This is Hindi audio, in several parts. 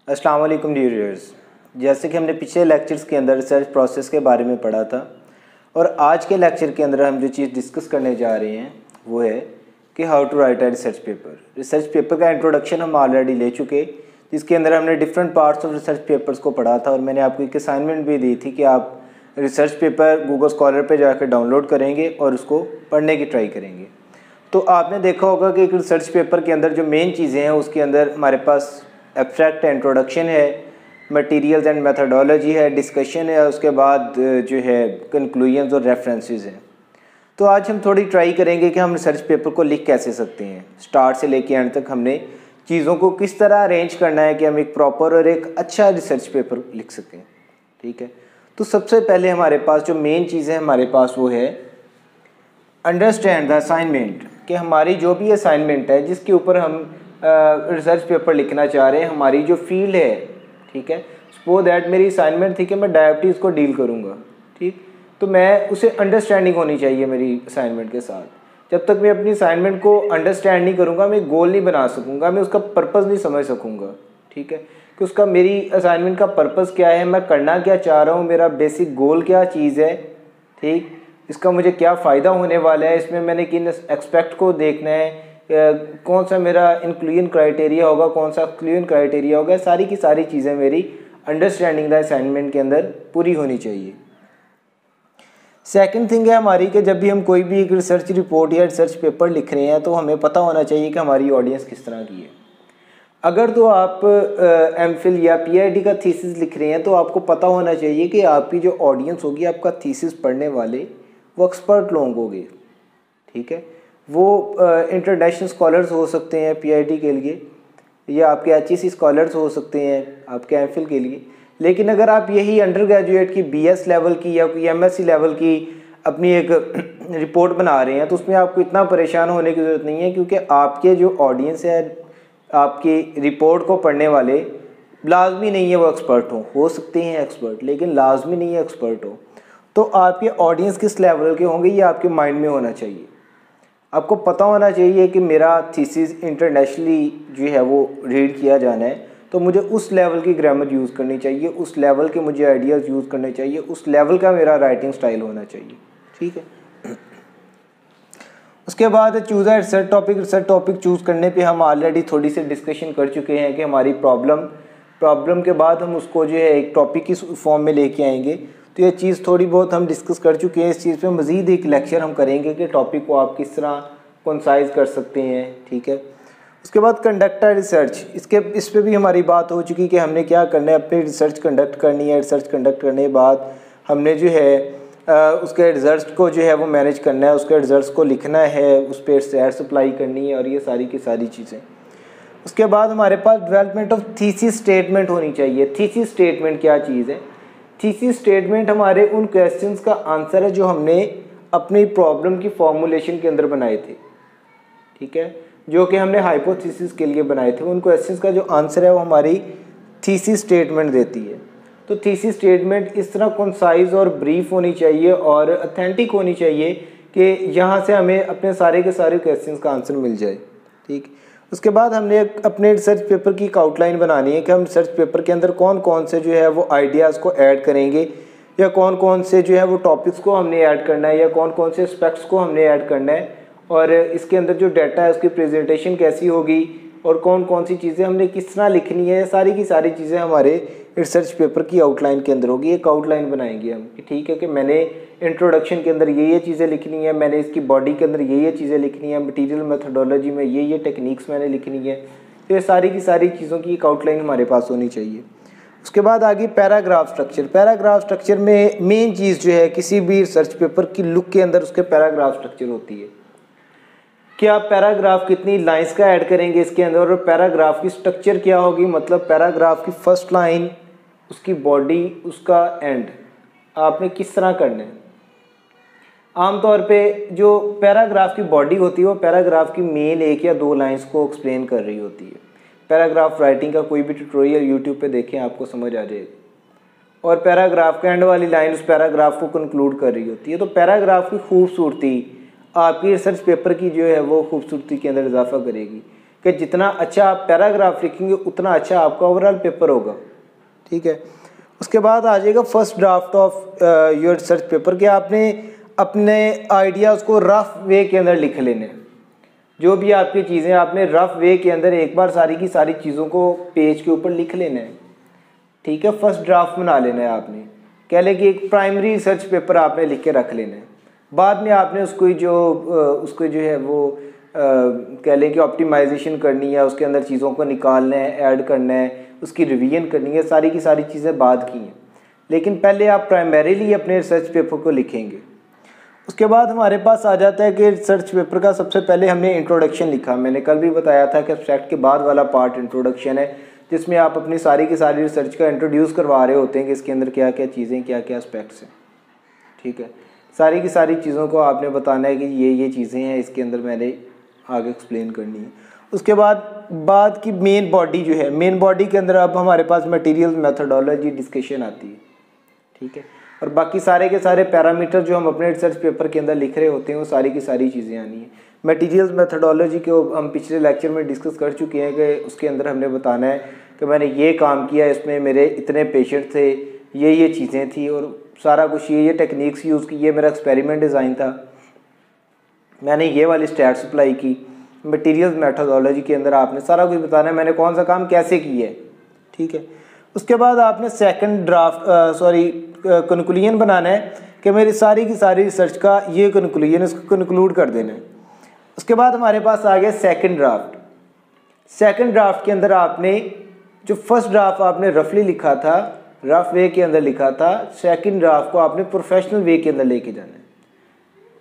अस्सलाम वालेकुम डियर व्यूअर्स। जैसे कि हमने पिछले लेक्चर्स के अंदर रिसर्च प्रोसेस के बारे में पढ़ा था और आज के लेक्चर के अंदर हम जो चीज़ डिस्कस करने जा रहे हैं वो है कि how to write a research paper. Research paper का इंट्रोडक्शन हम ऑलरेडी ले चुके, जिसके अंदर हमने different parts of research papers को पढ़ा था और मैंने आपको एक असाइनमेंट भी दी थी कि आप रिसर्च पेपर गूगल स्कॉलर पे जाकर डाउनलोड करेंगे और उसको पढ़ने की ट्राई करेंगे। तो आपने देखा होगा कि एक रिसर्च पेपर के अंदर जो मेन चीज़ें हैं उसके अंदर हमारे पास एब्स्ट्रैक्ट इंट्रोडक्शन है, मटेरियल्स एंड मेथोडोलॉजी है, डिस्कशन है, उसके बाद जो है कंक्लूजन्स और रेफरेंसेस हैं। तो आज हम थोड़ी ट्राई करेंगे कि हम रिसर्च पेपर को लिख कैसे सकते हैं। स्टार्ट से लेके एंड तक हमने चीज़ों को किस तरह अरेंज करना है कि हम एक प्रॉपर और एक अच्छा रिसर्च पेपर लिख सकें। ठीक है, तो सबसे पहले हमारे पास जो मेन चीज़ है हमारे पास वो है अंडरस्टैंड द असाइनमेंट, कि हमारी जो भी असाइनमेंट है जिसके ऊपर हम रिसर्च पेपर लिखना चाह रहे हैं, हमारी जो फील्ड है, ठीक है, सपोज दैट मेरी असाइनमेंट थी कि मैं डायबिटीज़ को डील करूँगा, ठीक, तो मैं उसे अंडरस्टैंडिंग होनी चाहिए मेरी असाइनमेंट के साथ। जब तक मैं अपनी असाइनमेंट को अंडरस्टैंड नहीं करूँगा मैं गोल नहीं बना सकूँगा, मैं उसका पर्पज़ नहीं समझ सकूँगा। ठीक है, कि उसका मेरी असाइनमेंट का पर्पज़ क्या है, मैं करना क्या चाह रहा हूँ, मेरा बेसिक गोल क्या चीज़ है, ठीक, इसका मुझे क्या फ़ायदा होने वाला है, इसमें मैंने किन एस्पेक्ट को देखना है, कौन सा मेरा इंक्लूजन क्राइटेरिया होगा, कौन सा एक्सक्लूजन क्राइटेरिया होगा, सारी की सारी चीज़ें मेरी अंडरस्टैंडिंग द असाइनमेंट के अंदर पूरी होनी चाहिए। सेकंड थिंग है हमारी कि जब भी हम कोई भी एक रिसर्च रिपोर्ट या रिसर्च पेपर लिख रहे हैं तो हमें पता होना चाहिए कि हमारी ऑडियंस किस तरह की है। अगर तो आप एमफिल या पीएचडी का थीसिस लिख रहे हैं तो आपको पता होना चाहिए कि आपकी जो ऑडियंस होगी, आपका थीसिस पढ़ने वाले वो एक्सपर्ट लोग होंगे। ठीक है, वो इंटरनेशनल स्कॉलर्स हो सकते हैं पीएचडी के लिए, या आपके एचईसी स्कॉलर्स हो सकते हैं आपके एमफिल के लिए। लेकिन अगर आप यही अंडर ग्रेजुएट की बीएस लेवल की या कोई एमएससी लेवल की अपनी एक रिपोर्ट बना रहे हैं तो उसमें आपको इतना परेशान होने की ज़रूरत नहीं है, क्योंकि आपके जो ऑडियंस है आपकी रिपोर्ट को पढ़ने वाले लाजमी नहीं है वो एक्सपर्ट हो सकते हैं एक्सपर्ट, लेकिन लाजमी नहीं है एक्सपर्ट हो। तो आपके ऑडियंस किस लेवल के होंगे ये आपके माइंड में होना चाहिए। आपको पता होना चाहिए कि मेरा थीसिस इंटरनेशनली जो है वो रीड किया जाना है, तो मुझे उस लेवल की ग्रामर यूज़ करनी चाहिए, उस लेवल के मुझे आइडियाज़ यूज़ करने चाहिए, उस लेवल का मेरा राइटिंग स्टाइल होना चाहिए। ठीक है, उसके बाद चूज़ है research topic. Research topic choose करने पे हम ऑलरेडी थोड़ी सी डिस्कशन कर चुके हैं कि हमारी प्रॉब्लम के बाद हम उसको जो है एक टॉपिक की फॉर्म में लेके आएंगे। तो ये चीज़ थोड़ी बहुत हम डिस्कस कर चुके हैं। इस चीज़ पे मज़ीद एक लेक्चर हम करेंगे कि टॉपिक को आप किस तरह कंसाइज कर सकते हैं। ठीक है, उसके बाद कंडक्ट रिसर्च, इस पे भी हमारी बात हो चुकी कि हमने क्या करना है, अपनी रिसर्च कंडक्ट करनी है। रिसर्च कंडक्ट करने के बाद हमने जो है उसके रिजल्ट को जो है वो मैनेज करना है, उसके रिजल्ट को लिखना है, उस पर रिसर्च सप्लाई करनी है और ये सारी की सारी चीज़ें। उसके बाद हमारे पास डेवलपमेंट ऑफ थीसिस स्टेटमेंट होनी चाहिए। थीसिस स्टेटमेंट क्या चीज़ है? थीसिस स्टेटमेंट हमारे उन क्वेश्चंस का आंसर है जो हमने अपनी प्रॉब्लम की फॉर्मुलेशन के अंदर बनाए थे। ठीक है, जो कि हमने हाइपोथेसिस के लिए बनाए थे, उन क्वेश्चंस का जो आंसर है वो हमारी थीसिस स्टेटमेंट देती है। तो थीसिस स्टेटमेंट इस तरह कंसाइज और ब्रीफ होनी चाहिए और ऑथेंटिक होनी चाहिए कि यहाँ से हमें अपने सारे के सारे क्वेश्चंस का आंसर मिल जाए। ठीक, उसके बाद हमने अपने रिसर्च पेपर की एक आउटलाइन बनानी है कि हम रिसर्च पेपर के अंदर कौन कौन से जो है वो आइडियाज़ को ऐड करेंगे, या कौन कौन से जो है वो टॉपिक्स को हमने ऐड करना है, या कौन कौन से एस्पेक्ट्स को हमने ऐड करना है, और इसके अंदर जो डाटा है उसकी प्रेजेंटेशन कैसी होगी, और कौन कौन सी चीज़ें हमने किस तरह लिखनी है। सारी की सारी चीज़ें हमारे रिसर्च पेपर की आउटलाइन के अंदर होगी। एक आउटलाइन बनाएंगे हम कि ठीक है कि मैंने इंट्रोडक्शन के अंदर ये चीज़ें लिखनी है, मैंने इसकी बॉडी के अंदर ये चीज़ें लिखनी है, मटेरियल मेथोडोलॉजी में ये टेक्निक्स मैंने लिखनी है। तो ये सारी की सारी चीज़ों की एक आउटलाइन हमारे पास होनी चाहिए। उसके बाद आगे पैराग्राफ स्ट्रक्चर। पैराग्राफ स्ट्रक्चर में मेन चीज़ जो है किसी भी रिसर्च पेपर की लुक के अंदर उसके पैराग्राफ स्ट्रक्चर होती है कि आप पैराग्राफ कितनी लाइंस का ऐड करेंगे इसके अंदर, और पैराग्राफ की स्ट्रक्चर क्या होगी, मतलब पैराग्राफ की फर्स्ट लाइन, उसकी बॉडी, उसका एंड आपने किस तरह करना है। आमतौर पे जो पैराग्राफ की बॉडी होती है वो पैराग्राफ की मेन एक या दो लाइंस को एक्सप्लेन कर रही होती है। पैराग्राफ राइटिंग का कोई भी ट्यूटोरियल यूट्यूब पे देखें आपको समझ आ जाएगा। और पैराग्राफ का एंड वाली लाइन उस पैराग्राफ को कंक्लूड कर रही होती है। तो पैराग्राफ की खूबसूरती आपकी रिसर्च पेपर की जो है वो खूबसूरती के अंदर इजाफा करेगी। कि जितना अच्छा आप पैराग्राफ लिखेंगे उतना अच्छा आपका ओवरऑल पेपर होगा, ठीक है। उसके बाद आ जाएगा first draft of your research paper कि आपने अपने आइडियाज़ को रफ वे के अंदर लिख लेने हैं। जो भी आपकी चीज़ें आपने रफ वे के अंदर एक बार सारी की सारी चीज़ों को पेज के ऊपर लिख लेना है, ठीक है। फर्स्ट ड्राफ्ट बना लेना है आपने, कह लें कि एक प्राइमरी रिसर्च पेपर आपने लिख के रख लेना है। बाद में आपने उसको जो है वो कह लें कि ऑप्टिमाइजेशन करनी है, उसके अंदर चीज़ों को निकालना है, ऐड करना है, उसकी रिवीजन करनी है, सारी की सारी चीज़ें बाद की हैं। लेकिन पहले आप प्राइमरीली अपने रिसर्च पेपर को लिखेंगे। उसके बाद हमारे पास आ जाता है कि रिसर्च पेपर का सबसे पहले हमने इंट्रोडक्शन लिखा। मैंने कल भी बताया था कि एब्स्ट्रैक्ट के बाद वाला पार्ट इंट्रोडक्शन है, जिसमें आप अपनी सारी की सारी रिसर्च का इंट्रोड्यूस करवा रहे होते हैं कि इसके अंदर क्या क्या चीज़ें, क्या क्या एस्पेक्ट्स हैं, ठीक है। सारी की सारी चीज़ों को आपने बताना है कि ये चीज़ें हैं, इसके अंदर मैंने आगे एक्सप्लेन करनी है। उसके बाद की मेन बॉडी जो है, मेन बॉडी के अंदर अब हमारे पास मटेरियल, मेथोडोलॉजी, डिस्कशन आती है, ठीक है। और बाकी सारे के सारे पैरामीटर जो हम अपने रिसर्च पेपर के अंदर लिख रहे होते हैं वो सारी की सारी चीज़ें आनी है। मटेरियल्स मेथोडोलॉजी को हम पिछले लेक्चर में डिस्कस कर चुके हैं कि उसके अंदर हमने बताना है कि मैंने ये काम किया, इसमें मेरे इतने पेशेंट थे, ये चीज़ें थी और सारा कुछ ये टेक्निक्स यूज़ की, ये मेरा एक्सपेरिमेंट डिज़ाइन था, मैंने ये वाली स्टैट्स अप्लाई की। मटेरियल्स मेथोडोलॉजी के अंदर आपने सारा कुछ बताना है, मैंने कौन सा काम कैसे किया है, ठीक है। उसके बाद आपने सेकंड कंक्लूजन बनाना है कि मेरी सारी की सारी रिसर्च का ये कंक्लूजन, इसको कंक्लूड कर देना है। उसके बाद हमारे पास आ गया सेकंड ड्राफ्ट। सेकंड ड्राफ्ट के अंदर आपने जो फर्स्ट ड्राफ्ट आपने रफली लिखा था, रफ वे के अंदर लिखा था, सेकंड ड्राफ्ट को आपने प्रोफेशनल वे के अंदर लेके जाना है।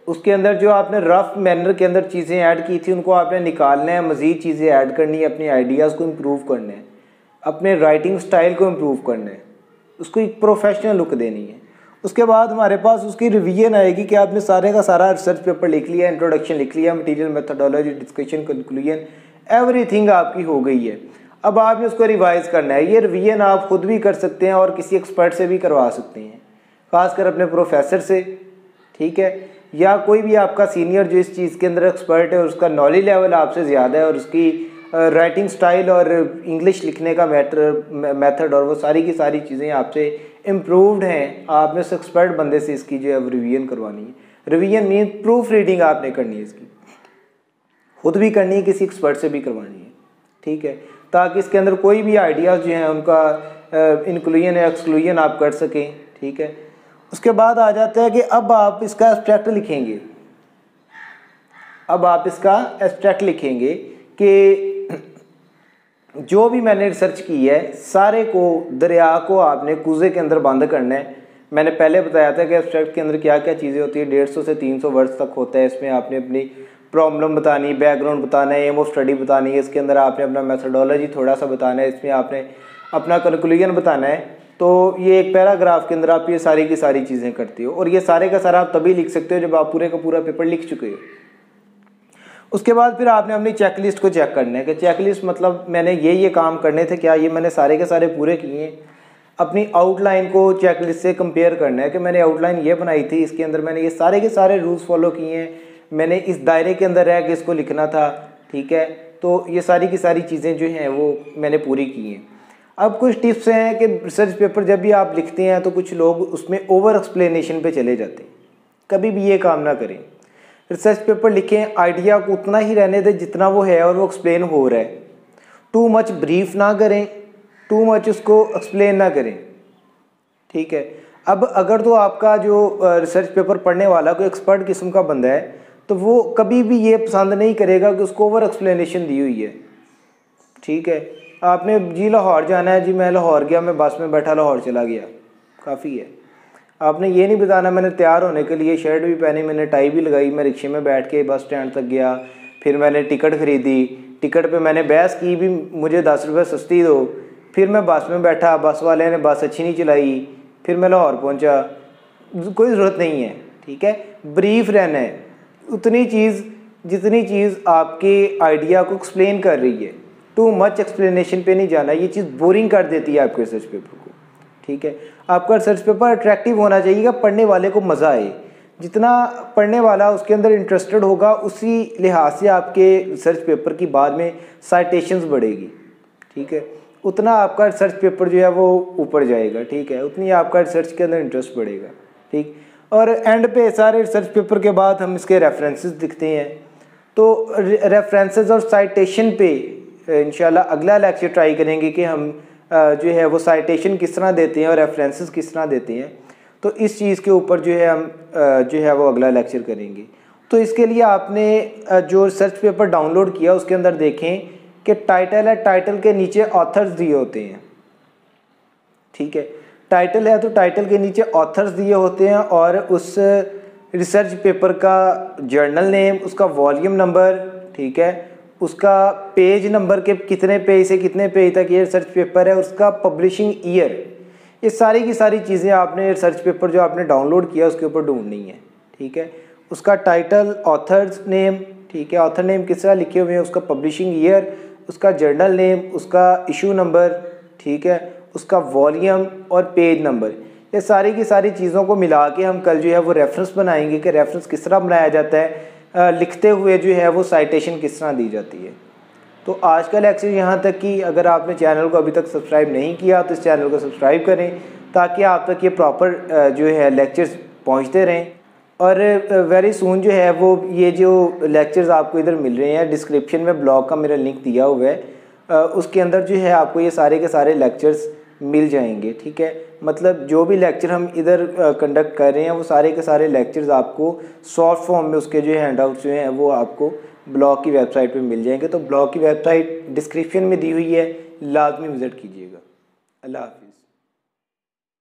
उसके अंदर जो आपने रफ मैनर के अंदर चीज़ें ऐड की थी उनको आपने निकालना है, मज़ीद चीज़ें ऐड करनी है, अपने आइडियाज़ को इम्प्रूव करना है, अपने राइटिंग स्टाइल को इम्प्रूव करना है, उसको एक प्रोफेशनल लुक देनी है। उसके बाद हमारे पास उसकी रिवीजन आएगी कि आपने सारे का सारा रिसर्च पेपर लिख लिया, इंट्रोडक्शन लिख लिया, material, methodology, discussion, conclusion, everything आपकी हो गई है। अब आपने उसको रिवाइज करना है। ये रिवीजन आप खुद भी कर सकते हैं और किसी एक्सपर्ट से भी करवा सकते हैं, खासकर अपने प्रोफेसर से, ठीक है, या कोई भी आपका सीनियर जो इस चीज़ के अंदर एक्सपर्ट है, उसका नॉलेज लेवल आपसे ज़्यादा है और उसकी राइटिंग स्टाइल और इंग्लिश लिखने का मेथड और वो सारी की सारी चीज़ें आपसे इम्प्रूव्ड हैं, आपने उस एक्सपर्ट बंदे से इसकी जो है रिवीजन करवानी है। रिवीजन मीन प्रूफ रीडिंग आपने करनी है, इसकी खुद भी करनी है, किसी एक्सपर्ट से भी करवानी है, ठीक है, ताकि इसके अंदर कोई भी आइडियाज़ जो हैं उनका इंक्लूजन या एक्सक्लूजन आप कर सकें, ठीक है। उसके बाद आ जाता है कि अब आप इसका एब्स्ट्रैक्ट लिखेंगे। अब आप इसका एब्स्ट्रैक्ट लिखेंगे कि जो भी मैंने रिसर्च की है सारे को, दरिया को आपने कूजे के अंदर बंद करना है। मैंने पहले बताया था कि एब्स्ट्रैक्ट के अंदर क्या क्या चीज़ें होती है, 150 से 300 वर्ड्स तक होता है। इसमें आपने अपनी प्रॉब्लम बतानी, बैकग्राउंड बताना है, एम ऑफ स्टडी बतानी है, इसके अंदर आपने अपना मेथोडोलॉजी थोड़ा सा बताना है, इसमें आपने अपना कंक्लूजन बताना है। तो ये एक पैराग्राफ के अंदर आप ये सारी की सारी चीज़ें करते हो और ये सारे का सारा आप तभी लिख सकते हो जब आप पूरे का पूरा पेपर लिख चुके हो। उसके बाद फिर आपने अपनी चेकलिस्ट को चेक करना है कि चेकलिस्ट मतलब मैंने ये काम करने थे, क्या ये मैंने सारे के सारे पूरे किए हैं। अपनी आउटलाइन को चेकलिस्ट से कंपेयर करना है कि मैंने आउटलाइन ये बनाई थी, इसके अंदर मैंने ये सारे के सारे रूल्स फॉलो किए हैं, मैंने इस दायरे के अंदर रह के इसको लिखना था, ठीक है। तो ये सारी की सारी चीज़ें जो हैं वो मैंने पूरी की हैं। अब कुछ टिप्स हैं कि रिसर्च पेपर जब भी आप लिखते हैं तो कुछ लोग उसमें ओवर एक्सप्लेनेशन पे चले जाते हैं। कभी भी ये काम ना करें। रिसर्च पेपर लिखें, आइडिया को उतना ही रहने दें जितना वो है और वो एक्सप्लेन हो रहा है। टू मच ब्रीफ ना करें, टू मच उसको एक्सप्लेन ना करें, ठीक है। अब अगर तो आपका जो रिसर्च पेपर पढ़ने वाला कोई एक्सपर्ट किस्म का बंदा है तो वो कभी भी ये पसंद नहीं करेगा कि उसको ओवर एक्सप्लेनेशन दी हुई है, ठीक है। आपने जी लाहौर जाना है, जी मैं लाहौर गया, मैं बस में बैठा लाहौर चला गया, काफ़ी है। आपने ये नहीं बताना मैंने तैयार होने के लिए शर्ट भी पहनी, मैंने टाई भी लगाई, मैं रिक्शे में बैठ के बस स्टैंड तक गया, फिर मैंने टिकट ख़रीदी, टिकट पे मैंने बहस की भी मुझे 10 रुपये सस्ती दो, फिर मैं बस में बैठा, बस वाले ने बस अच्छी नहीं चलाई, फिर मैं लाहौर पहुँचा। कोई ज़रूरत नहीं है, ठीक है। ब्रीफ रहना है, उतनी चीज़ जितनी चीज़ आपके आइडिया को एक्सप्लेन कर रही है। टू मच एक्सप्लेनेशन पे नहीं जाना, ये चीज़ बोरिंग कर देती है आपके रिसर्च पेपर को, ठीक है। आपका रिसर्च पेपर अट्रैक्टिव होना चाहिए, पढ़ने वाले को मज़ा आए। जितना पढ़ने वाला उसके अंदर इंटरेस्टेड होगा उसी लिहाज से आपके रिसर्च पेपर की बाद में साइटेशंस बढ़ेगी, ठीक है, उतना आपका रिसर्च पेपर जो है वो ऊपर जाएगा, ठीक है, उतनी आपका रिसर्च के अंदर इंटरेस्ट बढ़ेगा, ठीक। और एंड पे सारे रिसर्च पेपर के बाद हम इसके रेफरेंसेस दिखते हैं, तो रेफरेंसेस और साइटेशन पे इंशाल्लाह अगला लेक्चर ट्राई करेंगे कि हम जो है वो साइटेशन किस तरह देते हैं और रेफरेंसेस किस तरह देते हैं। तो इस चीज़ के ऊपर जो है हम जो है वो अगला लेक्चर करेंगे। तो इसके लिए आपने जो रिसर्च पेपर डाउनलोड किया उसके अंदर देखें कि टाइटल है, टाइटल के नीचे ऑथर्स दिए होते हैं, ठीक है, टाइटल है तो टाइटल के नीचे ऑथर्स दिए होते हैं और उस रिसर्च पेपर का जर्नल नेम, उसका वॉल्यूम नंबर, ठीक है, उसका पेज नंबर के कितने पेज से कितने पेज तक ये रिसर्च पेपर है, उसका पब्लिशिंग ईयर, ये सारी की सारी चीज़ें आपने रिसर्च पेपर जो आपने डाउनलोड किया उसके ऊपर ढूंढनी है, ठीक है। उसका टाइटल, ऑथर्स नेम, ठीक है, ऑथर नेम किस तरह लिखे हुए हैं, उसका पब्लिशिंग ईयर, उसका जर्नल नेम, उसका इशू नंबर, ठीक है, उसका वॉल्यूम और पेज नंबर, ये सारी की सारी चीज़ों को मिला के हम कल जो है वो रेफरेंस बनाएंगे कि रेफरेंस किस तरह बनाया जाता है, लिखते हुए जो है वो साइटेशन किस तरह दी जाती है। तो आज का लेक्चर यहाँ तक कि अगर आपने चैनल को अभी तक सब्सक्राइब नहीं किया तो इस चैनल को सब्सक्राइब करें ताकि आप तक ये प्रॉपर जो है लेक्चर्स पहुँचते रहें। और वेरी सून जो है वो ये जो लेक्चर्स आपको इधर मिल रहे हैं, डिस्क्रिप्शन में ब्लॉग का मेरा लिंक दिया हुआ है, उसके अंदर जो है आपको ये सारे के सारे लेक्चर्स मिल जाएंगे, ठीक है। मतलब जो भी लेक्चर हम इधर कंडक्ट कर रहे हैं वो सारे के सारे लेक्चर्स आपको सॉफ्ट फॉर्म में उसके जो हैंडआउट्स जो हैं वो आपको ब्लॉग की वेबसाइट पे मिल जाएंगे। तो ब्लॉग की वेबसाइट डिस्क्रिप्शन में दी हुई है, लाजमी विज़िट कीजिएगा। अल्लाह हाफ़िज़।